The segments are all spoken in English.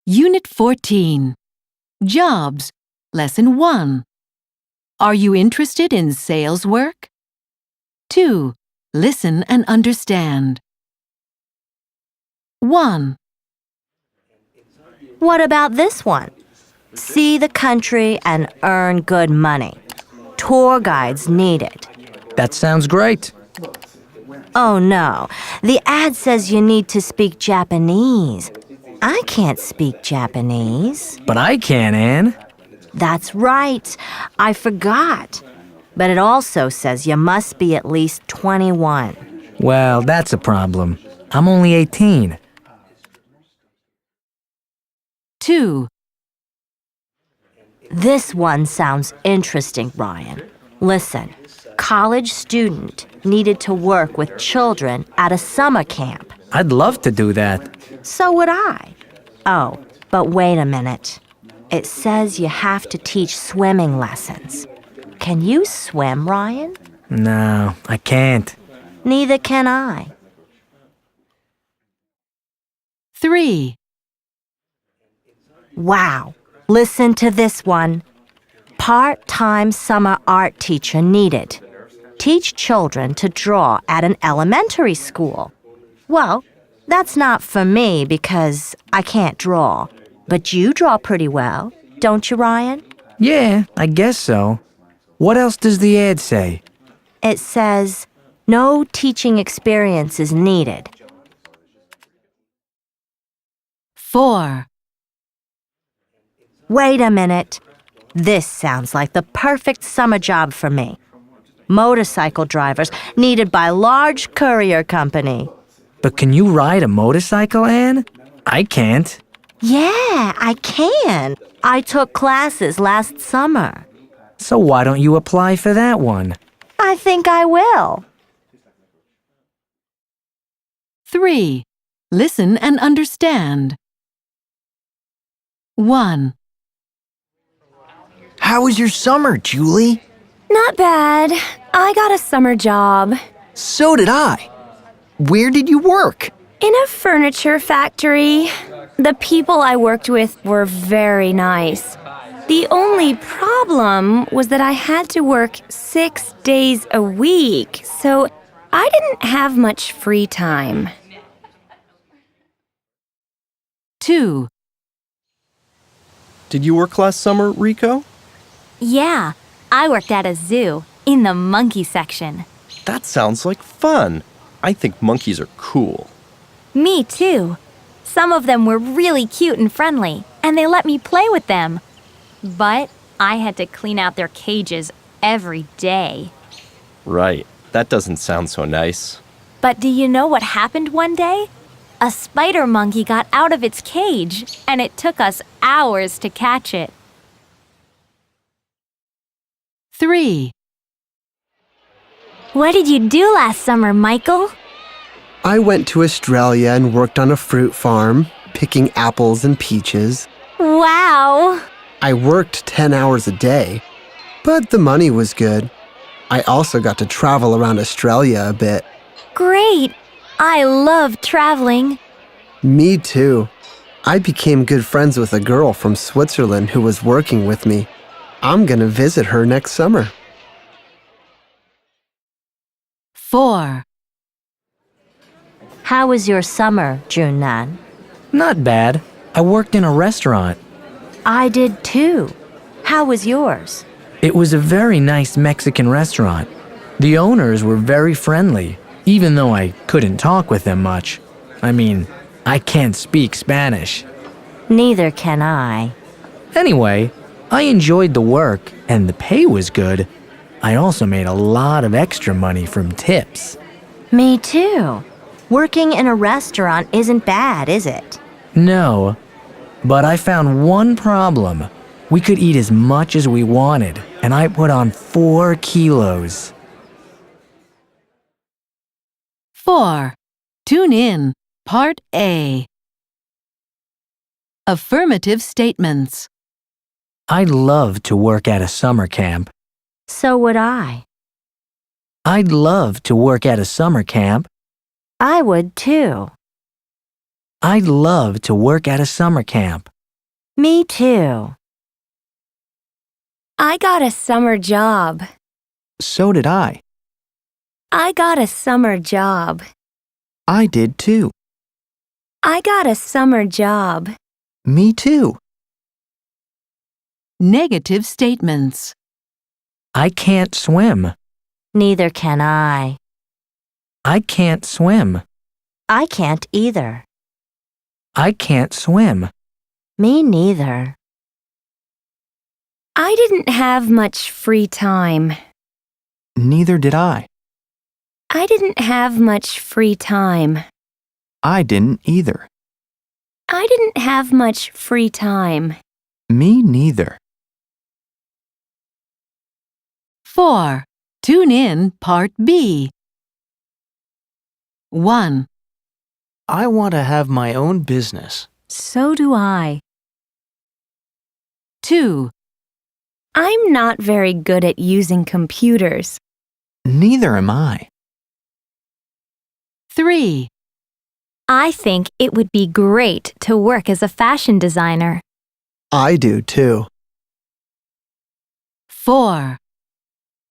Unit 14. Jobs. Lesson 1. Are you interested in sales work? 2. Listen and understand. 1. What about this one? See the country and earn good money. Tour guides needed. That sounds great. Oh no, the ad says you need to speak Japanese. I can't speak Japanese. But I can, Anne. That's right. I forgot. But it also says you must be at least 21. Well, that's a problem. I'm only 18. 2. This one sounds interesting, Ryan. Listen, college student needed to work with children at a summer camp. I'd love to do that. So would I. Oh, but wait a minute. It says you have to teach swimming lessons. Can you swim, Ryan? No, I can't. Neither can I. 3. Wow. Listen to this one. Part-time summer art teacher needed. Teach children to draw at an elementary school. Well, that's not for me because I can't draw. But you draw pretty well, don't you, Ryan? Yeah, I guess so. What else does the ad say? It says, no teaching experience is needed. 4. Wait a minute. This sounds like the perfect summer job for me. Motorcycle drivers needed by large courier company. But can you ride a motorcycle, Anne? I can't. Yeah, I can. I took classes last summer. So why don't you apply for that one? I think I will. 3. Listen and understand. 1. How was your summer, Julie? Not bad. I got a summer job. So did I. Where did you work? In a furniture factory. The people I worked with were very nice. The only problem was that I had to work 6 days a week, so I didn't have much free time. 2. Did you work last summer, Rico? Yeah, I worked at a zoo, in the monkey section. That sounds like fun. I think monkeys are cool. Me too. Some of them were really cute and friendly, and they let me play with them. But I had to clean out their cages every day. Right. That doesn't sound so nice. But do you know what happened one day? A spider monkey got out of its cage, and it took us hours to catch it. 3. What did you do last summer, Michael? I went to Australia and worked on a fruit farm, picking apples and peaches. Wow! I worked 10 hours a day, but the money was good. I also got to travel around Australia a bit. Great! I love traveling. Me too. I became good friends with a girl from Switzerland who was working with me. I'm gonna visit her next summer. 4. How was your summer, Junnan? Not bad. I worked in a restaurant. I did too. How was yours? It was a very nice Mexican restaurant. The owners were very friendly, even though I couldn't talk with them much. I mean, I can't speak Spanish. Neither can I. Anyway, I enjoyed the work and the pay was good. I also made a lot of extra money from tips. Me too. Working in a restaurant isn't bad, is it? No, but I found one problem. We could eat as much as we wanted, and I put on 4 kilos. 4. Tune in. Part A. Affirmative statements. I'd love to work at a summer camp. So would I. I'd love to work at a summer camp. I would too. I'd love to work at a summer camp. Me too. I got a summer job. So did I. I got a summer job. I did too. I got a summer job. Me too. Negative statements. I can't swim. Neither can I. I can't swim. I can't either. I can't swim. Me neither. I didn't have much free time. Neither did I. I didn't have much free time. I didn't either. I didn't have much free time. Me neither. 4. Tune in Part B. 1, I want to have my own business. So do I. 2, I'm not very good at using computers. Neither am I. 3, I think it would be great to work as a fashion designer. I do too. 4,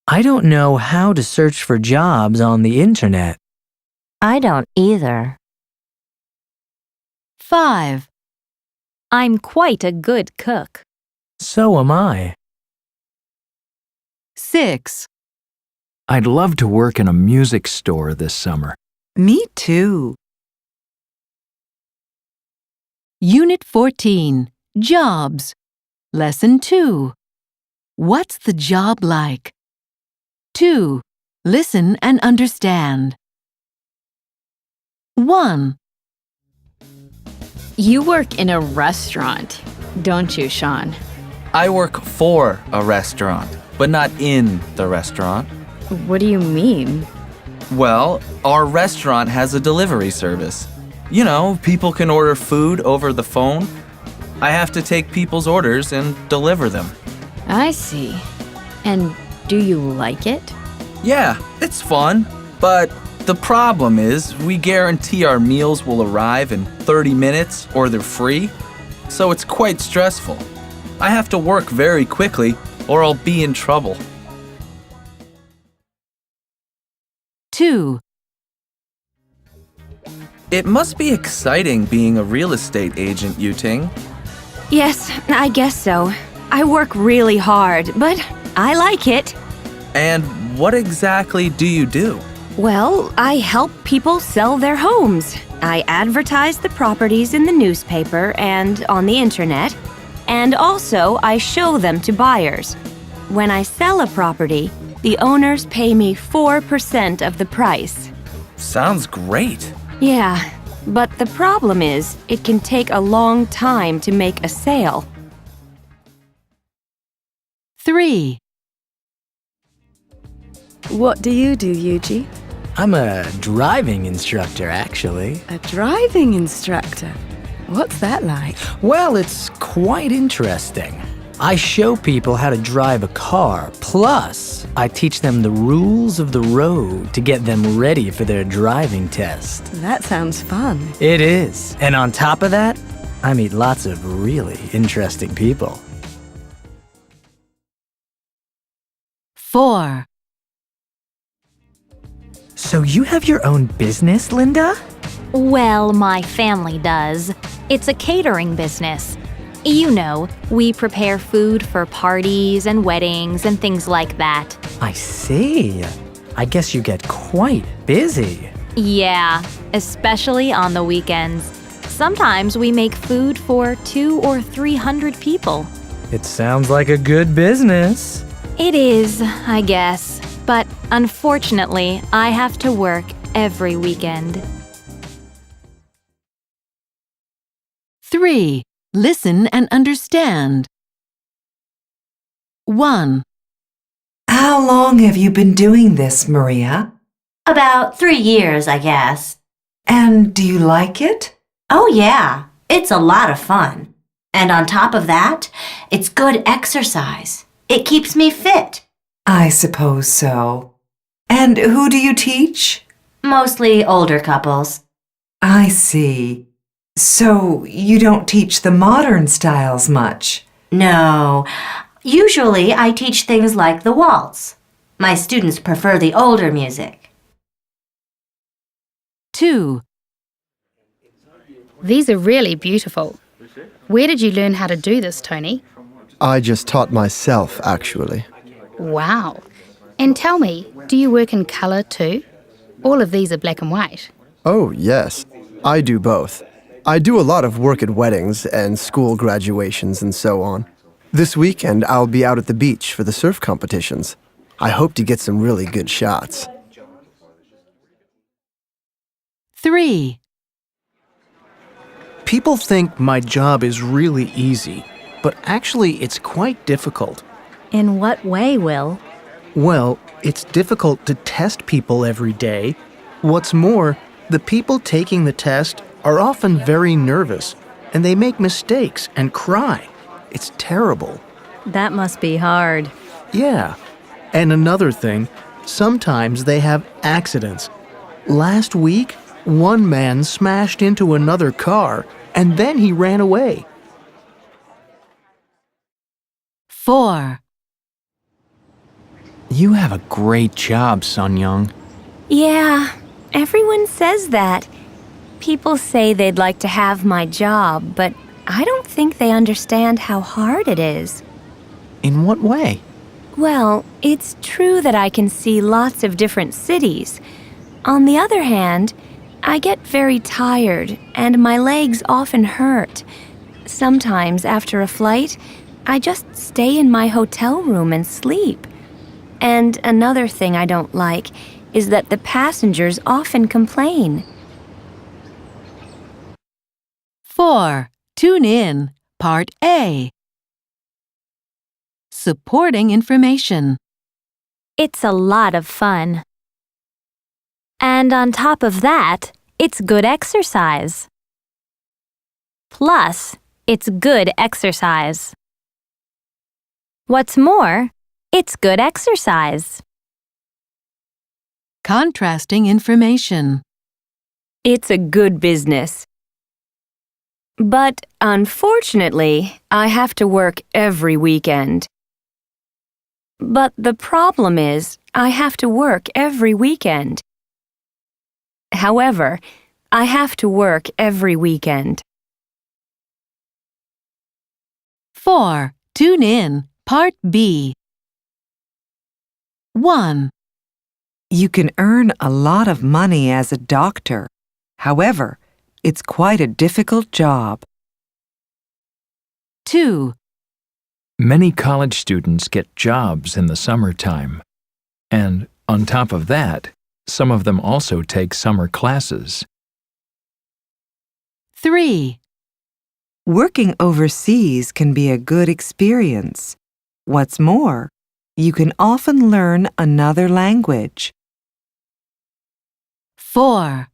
I don't know how to search for jobs on the internet. I don't either. 5, I'm quite a good cook. So am I. 6, I'd love to work in a music store this summer. Me too. Unit 14, Jobs. Lesson 2. What's the job like? 2. Listen and understand. 1. You work in a restaurant, don't you, Sean? I work for a restaurant, but not in the restaurant. What do you mean? Well, our restaurant has a delivery service. You know, people can order food over the phone. I have to take people's orders and deliver them. I see. And do you like it? Yeah, it's fun, but the problem is we guarantee our meals will arrive in 30 minutes or they're free, so it's quite stressful. I have to work very quickly or I'll be in trouble. 2. It must be exciting being a real estate agent, Yuting. Yes, I guess so. I work really hard, but I like it. And what exactly do you do? Well, I help people sell their homes. I advertise the properties in the newspaper and on the internet, and also I show them to buyers. When I sell a property, the owners pay me 4% of the price. Sounds great. Yeah, but the problem is it can take a long time to make a sale. 3. What do you do, Yuji? I'm a driving instructor, actually. A driving instructor. What's that like? Well, it's quite interesting. I show people how to drive a car, plus I teach them the rules of the road to get them ready for their driving test. That sounds fun. It is. And on top of that, I meet lots of really interesting people. 4. So you have your own business, Linda? Well, my family does. It's a catering business. You know, we prepare food for parties and weddings and things like that. I see. I guess you get quite busy. Yeah, especially on the weekends. Sometimes we make food for 200 or 300 people. It sounds like a good business. It is, I guess. But unfortunately, I have to work every weekend. 3. Listen and understand. 1. How long have you been doing this, Maria? About 3 years, I guess. And do you like it? Oh, yeah. It's a lot of fun. And on top of that, it's good exercise. It keeps me fit. I suppose so. And who do you teach? Mostly older couples. I see. So you don't teach the modern styles much? No. Usually I teach things like the waltz. My students prefer the older music. 2, These are really beautiful. Where did you learn how to do this, Tony? I just taught myself, actually. Wow. And tell me, do you work in colour too? All of these are black and white. Oh, yes. I do both. I do a lot of work at weddings and school graduations and so on. This weekend, I'll be out at the beach for the surf competitions. I hope to get some really good shots. 3, People think my job is really easy, but actually it's quite difficult. In what way, Will? Well, it's difficult to test people every day. What's more, the people taking the test are often very nervous, and they make mistakes and cry. It's terrible. That must be hard. Yeah. And another thing, sometimes they have accidents. Last week, one man smashed into another car, and then he ran away. 4, You have a great job, Sun Young. Yeah, everyone says that. People say they'd like to have my job, but I don't think they understand how hard it is. In what way? Well, it's true that I can see lots of different cities. On the other hand, I get very tired and my legs often hurt. Sometimes after a flight, I just stay in my hotel room and sleep. And another thing I don't like is that the passengers often complain. 4. Tune in. Part A. Supporting information. It's a lot of fun. And on top of that, it's good exercise. Plus, it's good exercise. What's more, it's good exercise. Contrasting information. It's a good business. But unfortunately, I have to work every weekend. But the problem is, I have to work every weekend. However, I have to work every weekend. 4. Tune in. Part B. 1. You can earn a lot of money as a doctor. However, it's quite a difficult job. 2. Many college students get jobs in the summertime. And on top of that, some of them also take summer classes. 3. Working overseas can be a good experience. What's more, you can often learn another language. 4.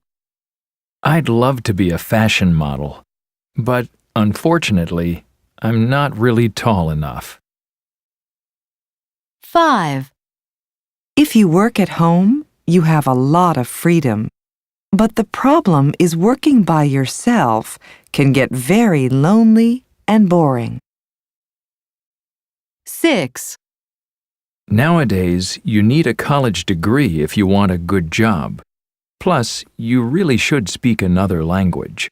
I'd love to be a fashion model, but unfortunately, I'm not really tall enough. 5. If you work at home, you have a lot of freedom. But the problem is working by yourself can get very lonely and boring. 6. Nowadays, you need a college degree if you want a good job. Plus, you really should speak another language.